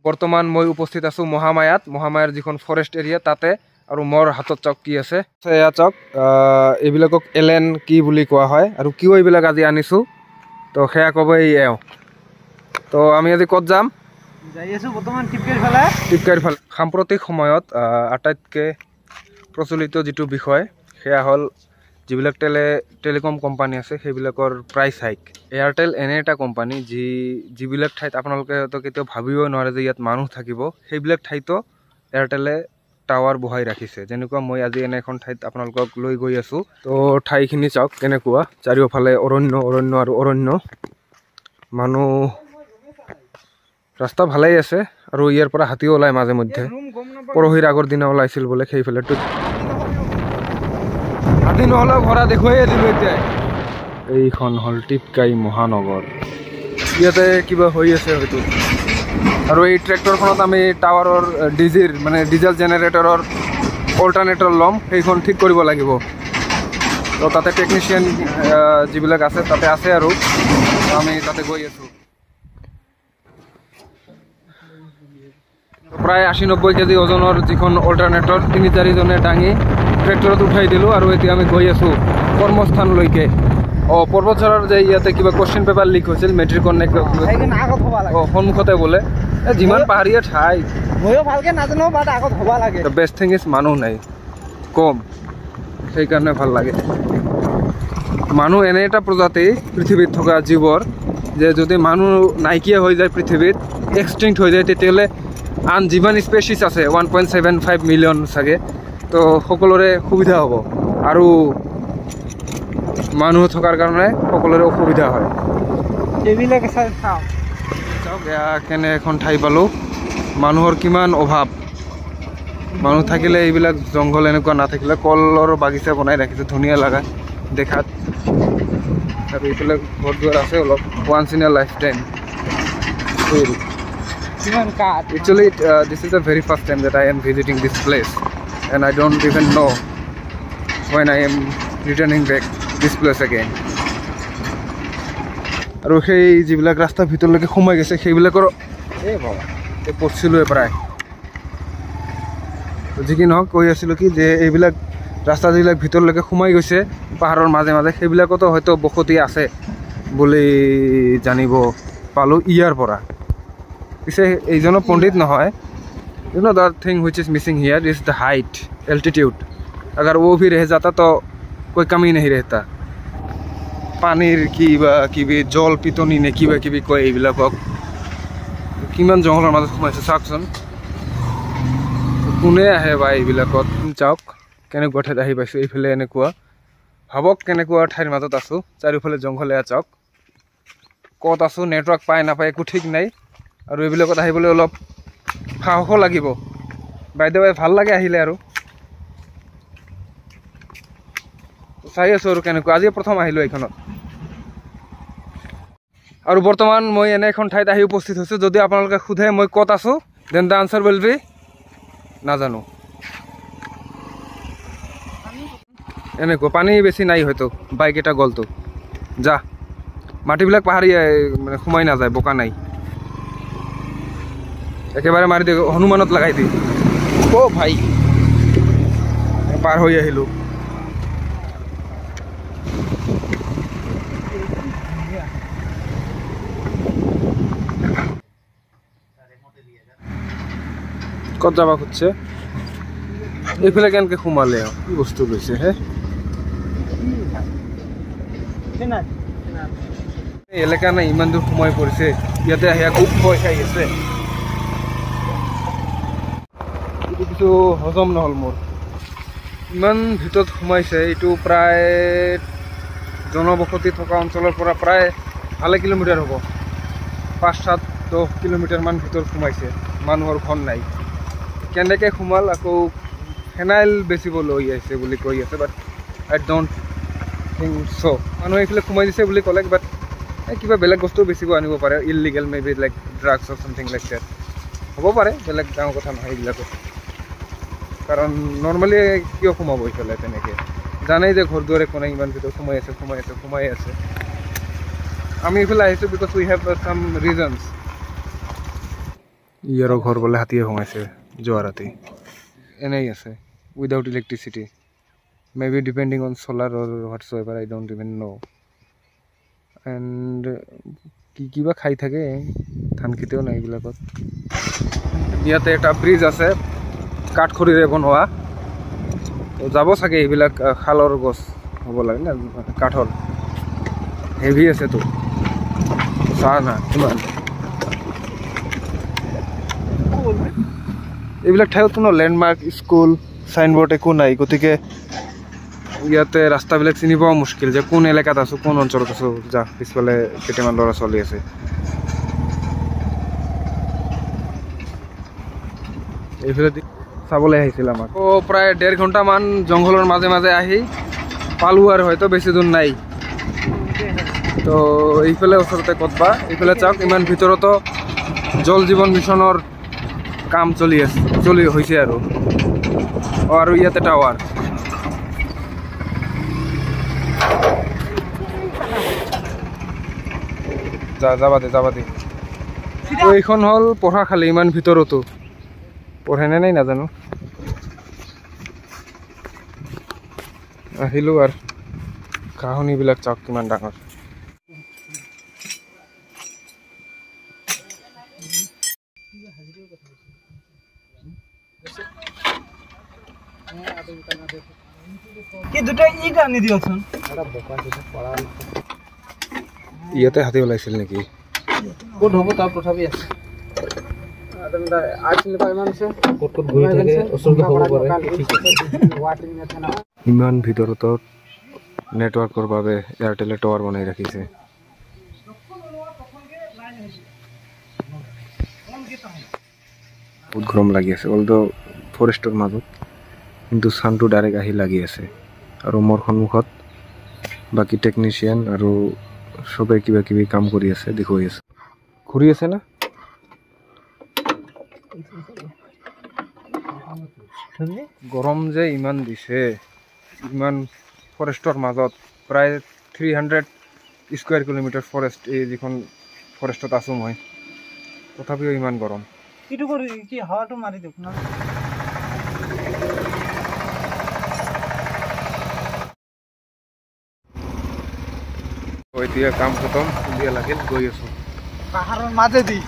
বৰ্তমান মই উপস্থিত আছোঁ মহামায়াৰ যিখন ফৰেষ্ট এৰিয়া তাতে আৰু মোৰ হাতত চাওক কি আছে এয়া চাওক এইবিলাকক এলেন কি বুলি কোৱা হয় আৰু কিয় এইবিলাক আজি আনিছোঁ তো সেয়া ক'ব এই এওঁ তো আমি আজি ক'ত যাম যাই আছোঁ বৰ্তমান টিপকাইৰ ফালে সাম্প্ৰতিক সময়ত আটাইতকৈ প্ৰচলিত যিটো বিষয় সেয়া হ'ল যিবিলাক টেলিকম কোম্পানী আছে সেইবিলাকৰ প্ৰাইচ হাইক এয়াৰটেল এনে এটা কোম্পানী যিবিলাক ঠাইত আপোনালোকে হয়তো কেতিয়াও ভাবিব নোৱাৰে যে ইয়াত মানুহ থাকিব সেইবিলাক ঠাইতো এয়াৰটেলে টাৱাৰ বহাই ৰাখিছে যেনেকুৱা মই আজি এনে এখন ঠাইত আপোনালোকক লৈ গৈ আছোঁ তো ঠাইখিনি চাওক কেনেকুৱা চাৰিওফালে অৰণ্য আৰু অৰণ্য মানুহ ৰাস্তা ভালেই আছে আৰু ইয়াৰ পৰা হাতীও ওলায় মাজে মধ্যে পৰহিৰ আগৰ দিনা ওলাইছিল বোলে সেইফালেতো হাতী নহ'লেও ঘোঁৰা দেখুৱাই দিলোঁ এতিয়া এইখন হ'ল টিপকাই মহানগৰ ইয়াতে কিবা হৈ আছে হয়তো আৰু এই ট্ৰেক্টৰখনত আমি টাৱাৰৰ ডিজেল জেনেৰেটৰৰ অল্টাৰনেটৰ ল'ম সেইখন ঠিক কৰিব লাগিব তো তাতে টেকনিচিয়ান যিবিলাক আছে তাতে আছে আৰু আমি তাতে গৈ আছোঁ প্ৰায় 80-90 কেজি ওজনৰ যিখন অল্টাৰনেটৰ 3-4জনে দাঙি ট্ৰেক্টৰত উঠাই দিলোঁ আৰু এতিয়া আমি গৈ আছোঁ কৰ্মস্থানলৈকে পৰ্বতচৰৰ যে ইয়াতে কিবা কুৱেশ্যন পেপাৰ লিক হৈছিল মেট্ৰিকৰ সন্মুখতে বোলে যিমান পাহাৰীয়া ঠাই ময়ো ভালকৈ নাজানো বাট আগত হ'ব লাগে বেষ্ট থিং ইজ মানুহ নাই কম সেইকাৰণে ভাল লাগে মানুহ এনে এটা প্ৰজাতি পৃথিৱীত থকা জীৱৰ যে যদি মানুহ নাইকিয়া হৈ যায় পৃথিৱীত এক্সটিংক্ট হৈ যায় তেতিয়াহ'লে আন যিমান স্পেচিছ আছে 1.75 মিলিয়ন চাগে তো সকলোৰে সুবিধা হ'ব আৰু মানুহ থকাৰ কাৰণে সকলোৰে অসুবিধা হয় এইবিলাকে চাওক এয়া কেনে এখন ঠাই পালোঁ মানুহৰ কিমান অভাৱ মানুহ থাকিলে এইবিলাক জংঘল এনেকুৱা নাথাকিলে কলৰ বাগিচা বনাই ৰাখিছে ধুনীয়া লগা দেখাত আৰু এইফালে ঘৰ দুৱাৰ আছে অলপ once in a life time Actually, this is the very first time that I am visiting this place and I don't even know when I am returning back this place again. আৰু সেই যিবিলাক ৰাস্তা ভিতৰলৈকে সোমাই গৈছে সেইবিলাকৰ পঢ়িছিলোঁ প্ৰায় যি কি নহওক কৈ আছিলোঁ কি যে এইবিলাক ৰাস্তা যিবিলাক ভিতৰলৈকে সোমাই গৈছে পাহাৰৰ মাজে মাজে সেইবিলাকতো হয়তো বসতি আছে বুলি জানিব পালোঁ ইয়াৰ পৰা পিছে এইজনো পণ্ডিত নহয় you know the thing which is missing here is the height altitude अगर वो भी रह जाता तो कोई कमी नहीं रहता পানীৰ কিবা জল পিতনি নে কিবা কয় এইবিলাকক কিমান জংঘলৰ মাজত সোমাইছে চাওকচোন কোনে আহে বা এইবিলাকত চাওক কেনেকুৱা ঠাইত আহি পাইছোঁ এইফালে এনেকুৱা ভাবক কেনেকুৱা ঠাইৰ মাজত আছোঁ চাৰিওফালে জংঘল এয়া চাওক ক'ত আছোঁ নেটৱৰ্ক পায় নাপায় একো ঠিক নাই আৰু এইবিলাকত আহিবলৈ অলপ সাহসো লাগিব বাইদেউ ভাল লাগে আহিলে আৰু চাই আছোঁ আৰু কেনেকুৱা আজি প্ৰথম আহিলোঁ এইখনত আৰু বৰ্তমান মই এনে এখন ঠাইত আহি উপস্থিত হৈছোঁ যদি আপোনালোকে সোধে মই ক'ত আছোঁ then the answer will be নাজানো এনেকুৱা পানী বেছি নাই হয়তো বাইক এটা গ'লতো যা মাটিবিলাক পাহাৰীয়া মানে সোমাই নাযায় বোকা নাই একেবাৰে মাৰি দি হনুমানত লগাই দি ভাই পাৰ হৈ আহিলোঁ ক'ত যাব খুজিছে এইফালে কেনেকৈ সোমালে কি বস্তু লৈছে হে এলেকা নাই ইমান দূৰ সোমাই পৰিছে ইয়াতে আহি আকৌ পইচা আহি আছে কিছু হজম নহ'ল মোৰ ইমান ভিতৰত সোমাইছে এইটো প্ৰায় জনবসতি থকা অঞ্চলৰ পৰা প্ৰায় ভালে কিলোমিটাৰ হ'ব 5-7-10 কিলোমিটাৰমান ভিতৰত সোমাইছে মানুহৰ ঘৰ নাই কেনেকৈ সোমাল আকৌ ফেনাইল বেচিবলৈ আহিছে বুলি কৈ আছে বাট আই ডোণ্ট থিংক চ' মানুহে এইফালে সোমাই দিছে বুলি ক'লে বাট কিবা বেলেগ বস্তু বেচিব আনিব পাৰে illegal may be like drugs or something like that হ'ব পাৰে বেলেগ ডাঙৰ কথা নহয় এইবিলাকত কাৰণ নৰ্মেলি কিয় সোমাব এইফালে তেনেকৈ জানেই যে ঘৰ দুৱাৰ একো নাই ইমান ভিতৰত সোমাই আছে আমি এইফালে আহিছোঁ because we have some reasons ইয়াৰো ঘৰ বোলে হাতীয়ে সোমাইছে যোৱা ৰাতি এনেই আছে without electricity maybe depending on চলাৰ or whatsoever I don't even know' and কিবা খাই থাকে ধান খেতিও নাই এইবিলাকত ইয়াতে এটা ব্ৰিজ আছে কাঠখৰিৰে বনোৱা যাব চাগে এইবিলাক শালৰ গছ হ'ব লাগে না কাঠৰ হেভি আছেতো চা না কিমান এইবিলাক ঠাইত কোনো লেণ্ডমাৰ্ক স্কুল চাইনবোৰ্ড একো নাই গতিকে ইয়াতে ৰাস্তাবিলাক চিনি পোৱা মুস্কিল যে কোন এলেকাত আছোঁ কোন অঞ্চলত আছোঁ যা পিছফালে কেইটামান ল'ৰা ছোৱালী আছে এইফালে চাবলৈ আহিছিল আমাক প্ৰায় 1.5 ঘণ্টামান জংঘলৰ মাজে মাজে আহি পালোঁ আৰু হয়তো বেছি দূৰ নাই তো এইফালে ওচৰতে ক'তবা এইফালে চাওক ইমান ভিতৰতো জল জীৱন মিছনৰ কাম চলি হৈছে আৰু ইয়াতে টাৱাৰ যাবা দে এইখন হ'ল পঢ়াশালী ইমান ভিতৰতো পঢ়েনে নাই নাজানো আহিলোঁ আৰু ঘাঁহনিবিলাক চাওক কিমান ডাঙৰ ইয়াতে হাতী ওলাইছিল নেকি ক'ত হ'ব তাৰ তথাপি আছে ইমান ভিতৰতো নেটৱৰ্কৰ বাবে এয়াৰটেলে টাৱাৰ বনাই ৰাখিছে বহুত গৰম লাগি আছে অলদো ফৰেষ্টৰ মাজত কিন্তু চানটো ডাইৰেক্ট আহি লাগি আছে আৰু মোৰ সন্মুখত বাকী টেকনিচিয়ান আৰু সবে কিবা কিবি কাম কৰি আছে দেখুৱাই আছে ঘূৰি আছে না গৰম যে ইমান দিছে ইমান ফৰেষ্টৰ মাজত প্ৰায় 300 স্কুৱাৰ কিলোমিটাৰ ফৰেষ্ট এই যিখন ফৰেষ্টত আছোঁ মই তথাপিও ইমান গৰম হাৱাটো মাৰি দিয়ক না এতিয়া কাম খতম উলিয়া লাগিল গৈ আছোঁ পাহাৰৰ মাজেদি